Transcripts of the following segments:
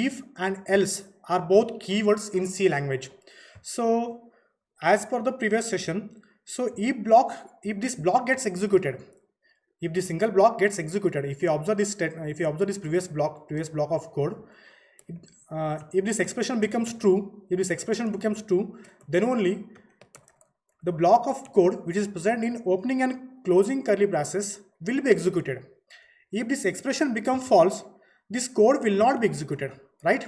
if and else are both keywords in C language. So as per the previous session, so if this block gets executed, if the single block gets executed, if you observe this previous block of code, if this expression becomes true, then only the block of code which is present in opening and closing curly braces will be executed. If this expression becomes false, this code will not be executed, right?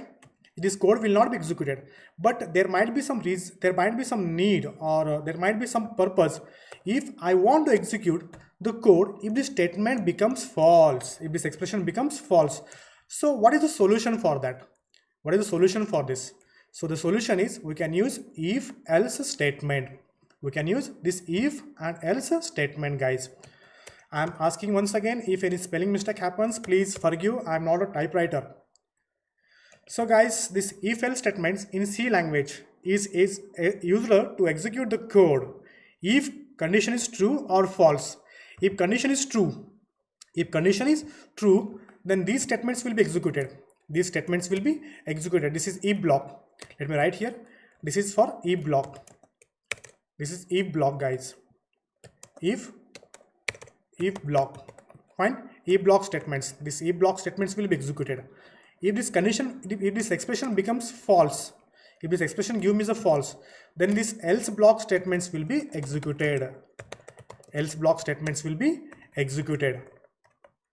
This code will not be executed, but there might be some reason, there might be some need, or there might be some purpose. If I want to execute the code, if this statement becomes false, if this expression becomes false, so what is the solution for that? What is the solution for this? So the solution is we can use if else statement. We can use this if and else statement, guys. I'm asking once again, if any spelling mistake happens, please forgive, I'm not a typewriter. So guys, this if else statements in C language is used to execute the code if condition is true or false. If condition is true, then these statements will be executed. These statements will be executed. This is if block. Let me write here. This is for if block. This is if block, guys. If block. Fine. If block statements. This if block statements will be executed. If this condition, if this expression becomes false, if this expression give me the false, then this else block statements will be executed. Else block statements will be executed.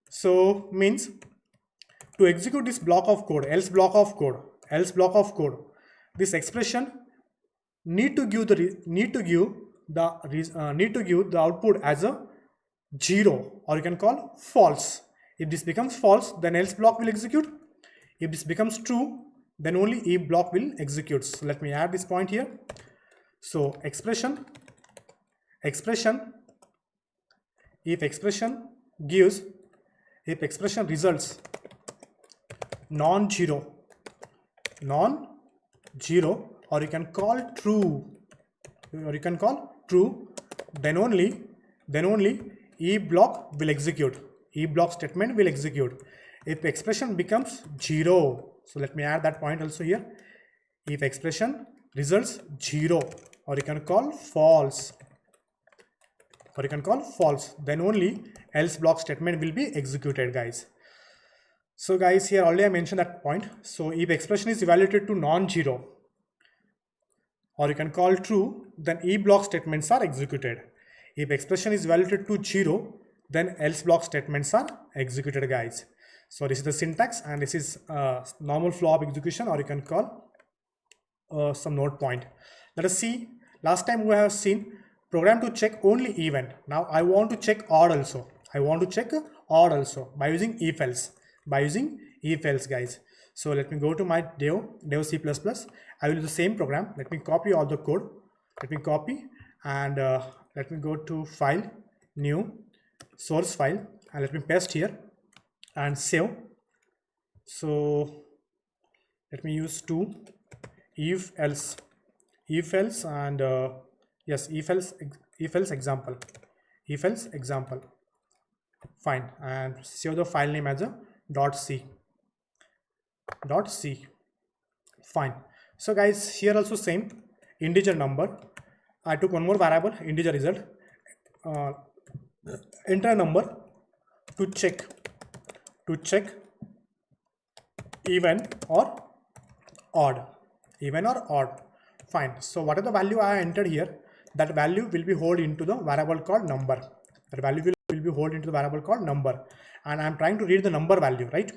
So means to execute this block of code, else block of code, this expression need to give the output as a 0, or you can call false. If this becomes false, then else block will execute. If this becomes true, then only if block will execute. So let me add this point here. So expression, if expression results non-zero, or you can call true, then only if block will execute. If block statement will execute. If expression becomes 0, so let me add that point also here. If expression results 0, or you can call false, then only else block statement will be executed, guys. So guys, here already I mentioned that point. So if expression is evaluated to non-zero, or you can call true, then if block statements are executed. If expression is evaluated to 0, then else block statements are executed, guys. So this is the syntax, and this is normal flow of execution, or you can call some note point. Let us see. Last time we have seen program to check only even. Now I want to check odd also. By using if else. Guys. So let me go to my dev C++. I will do the same program. Let me copy all the code. Let me copy and let me go to file, new, source file, and let me paste here and save. So let me use to if else and yes, if else example. Fine, and save the file name as a .c. Fine. So guys, here also same integer number. I took one more variable, integer result. Enter a number to check even or odd. Fine. So whatever the value I entered here, that value will be held into the variable called number. And I'm trying to read the number value, right?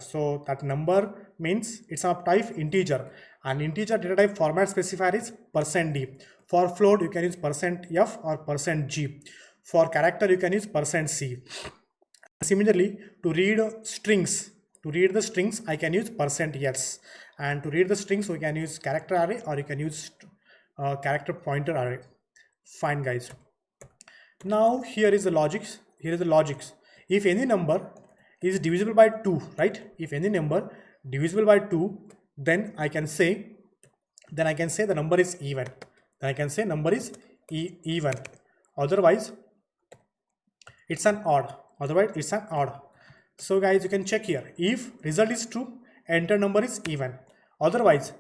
So that number means it's of type integer, and integer data type format specifier is %d. For float you can use %f or %g. For character you can use %c. Similarly, to read strings, I can use %s, and to read the strings we can use character array, or you can use character pointer array. Fine, guys. Now here is the logics. If any number is divisible by 2, right? If any number divisible by 2, then I can say the number is even. Otherwise it's an odd. So guys, you can check here. If result is true, enter number is even. Otherwise,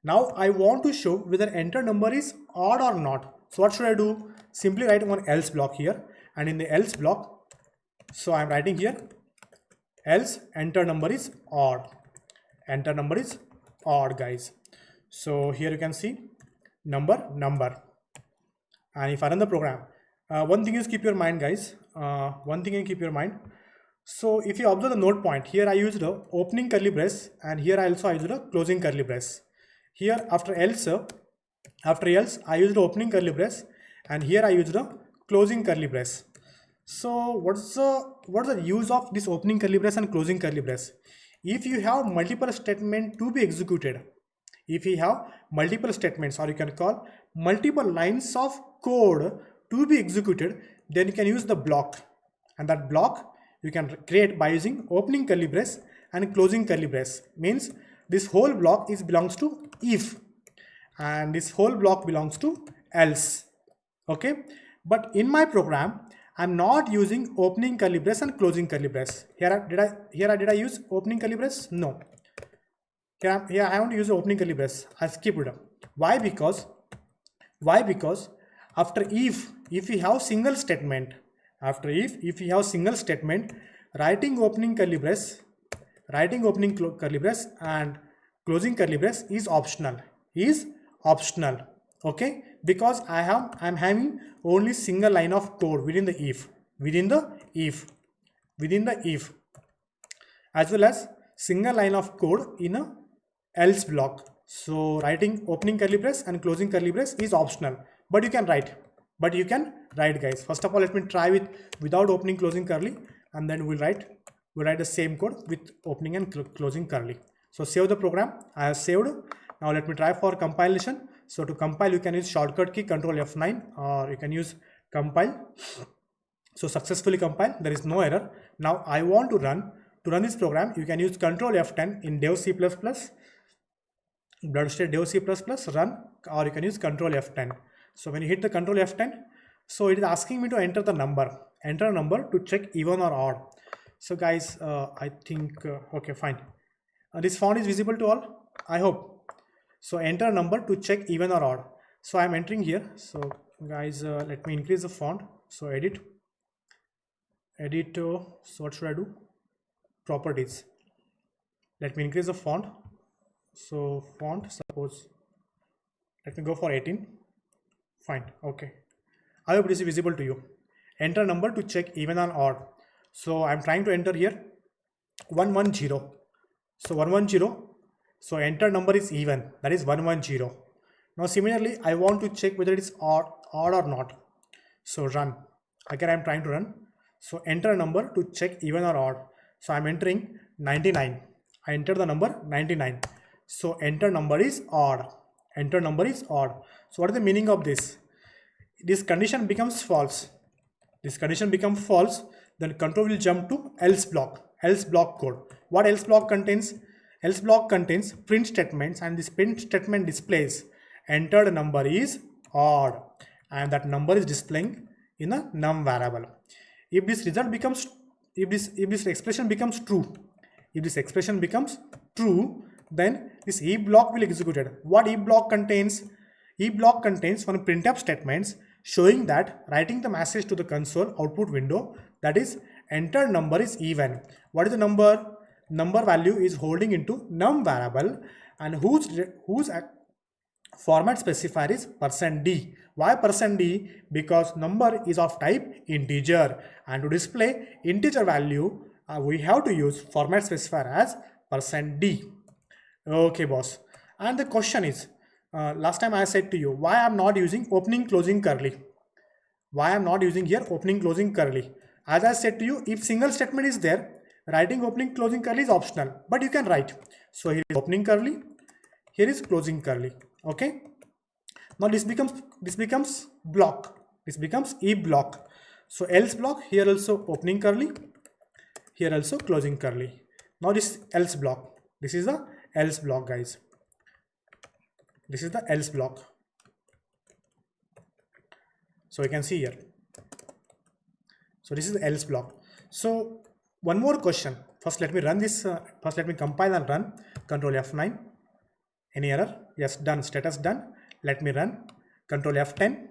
now I want to show whether enter number is odd or not. So what should I do? Simply write one else block here, and in the else block, so I'm writing here else enter number is odd. Enter number is odd, guys. So here you can see number. And if I run the program, one thing is keep your mind, guys. One thing you keep your mind. So if you observe the note point, here I used the opening curly brace, and here I also used the closing curly brace. Here after else I used the opening curly brace, and here I used the closing curly brace. So what's the use of this opening curly brace and closing curly brace? If you have multiple statements to be executed, if you have multiple statements, or you can call multiple lines of code to be executed, then you can use the block, and that block you can create by using opening curly brace and closing curly brace. Means this whole block belongs to if, and this whole block belongs to else. Okay, but in my program I'm not using opening curly brace and closing curly brace. Here did I use opening curly brace? No. Here I haven't used opening curly brace. I skipped it. Why? Because after if we have single statement, after if we have single statement, writing opening curly brace and closing curly brace is optional. Okay, because I'm having only single line of code within the if, as well as single line of code in a else block. So writing opening curly brace and closing curly brace is optional, but you can write, guys. First of all, let me try without opening closing curly, and then we'll write the same code with opening and closing curly. So save the program. I have saved. Now let me try for compilation. So to compile, you can use shortcut key Control F9, or you can use compile. So successfully compile, there is no error. Now I want to run this program. You can use Control F10 in dev C++, bloodstate dev C++, run, or you can use Control F10. So when you hit the Control F10, so it is asking me to enter a number to check even or odd. So guys, I think okay, fine. This font is visible to all, I hope. So enter a number to check even or odd. So I'm entering here. So guys, let me increase the font. So edit, so what should I do? Properties. Let me increase the font. So font, suppose, let me go for 18. Fine. Okay, I hope this is visible to you. Enter a number to check even or odd. So I'm trying to enter here 110. So 110. So enter number is even, that is 110. Now similarly, I want to check whether it is odd or not. So run. Again, I'm trying to run. So enter a number to check even or odd. So I'm entering 99. I enter the number 99. So enter number is odd. So what is the meaning of this? This condition becomes false. Then control will jump to else block code. What else block contains? Else block contains print statements, and this print statement displays entered number is odd, and that number is displaying in a num variable. If this expression becomes true, then this if block will execute. What if block contains? If block contains one printf statements showing that writing the message to the console output window, that is entered number is even. What is the number? Number value is holding into num variable, and whose format specifier is %d. Why %d? Because number is of type integer, and to display integer value we have to use format specifier as %d. Okay boss, and the question is, last time I said to you, why I'm not using opening closing curly? Why I'm not using here opening closing curly? As I said to you, if single statement is there, writing opening closing curly is optional, but you can write. So here is opening curly, here is closing curly. Okay, now this becomes block, this becomes if block. So else block, here also opening curly, here also closing curly. Now this else block, this is the else block, guys. This is the else block. So you can see here. So this is the else block. So one more question. First let me run this, first let me compile and run. Control F9. Any error? Yes, done. Status done. Let me run. Control F10.